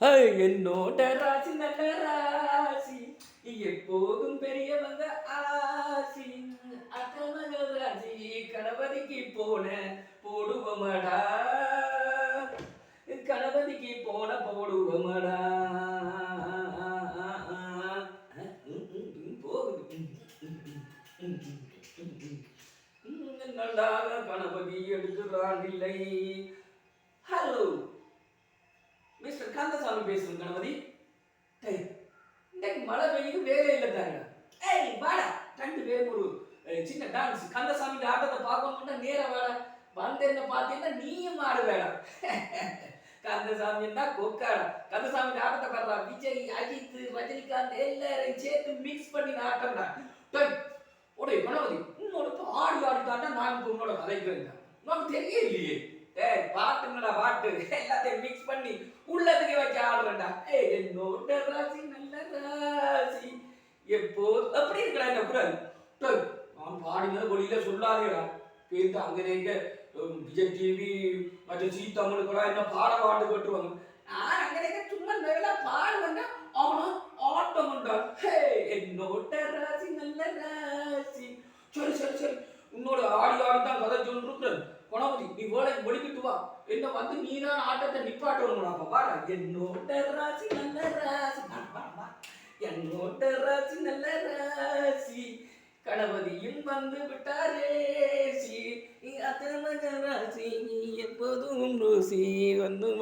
என்னோட ராசி நல்ல ராசி, எப்போதும் பெரியவங்க ஆசி. அத்தமகள் ராசி கணபதிக்கு போன போடுவமடா, கணபதிக்கு போன போடுவமடா. போகுது நல்லாக கணபதி எடுக்கிறான் இல்லை. ஹலோ மிஸ்டர் கந்தசாமி பேசுறேன் கணபதி. இன்னைக்கு மழை பெய்யுது, வேலை இல்லை தாங்க. ஏய் வாடா, 2 பேரும் ஒரு சின்ன டான்ஸ். கந்தசாமி ஆட்டத்தை பார்க்கணும்னா நேரம் வாடா. வந்து என்ன பார்த்தீங்கன்னா நீயும் ஆடு வேடா. கந்தசாமி என்ன கொக்காடா. கந்தசாமி ஆட்டத்தை பாடுறா. விஜய், அஜித், ரஜினிகாந்த் எல்லாரையும் சேர்த்து மிக்ஸ் பண்ணி ஆட்டம்டா. உடைய கணபதி உன்னோட ஆடி ஆடிட்டாண்டா நான் உன்னோட கதைக்கிறேன். உனக்கு தெரியலையே. பாட்டுங்கடா பாட்டு எல்லாத்தையும் மிக்ஸ் பண்ணி உள்ளதுக்கு வைக்க ஆடுறா. என்னோட ராசி நல்ல ராசி, எப்போ அப்படி இருக்கடா இந்த குரல். நான் பாடினது வெளியில சொல்லாதேடா. பேருந்து அங்கே எங்க விஜய் டிவி மற்ற ஜீ தமிழுக்கடா என்ன பாட்டு கட்டுவாங்க. நான் அங்கே சும்மா நல்லா பாடுவேன். அவனும் ஆட்டம் உண்டான். என்னோட ராசி நல்ல ராசி. சரி சரி சரி, உன்னோட ஆடி ஆடித்தான் கதை சொல்லிருக்கிறேன். கணபதி நீ வேலைக்கு ஒழிக்கிட்டு வா. என்ன வந்து நீதான் ஆட்டத்தை நிப்பாட்டணும். வாடா. என்னோட ராசி நல்ல ராசி, என்னோட ராசி நல்ல ராசி, கணபதியும் வந்து விட்டாரேசி. ராசி எப்போதும் ருசி வந்து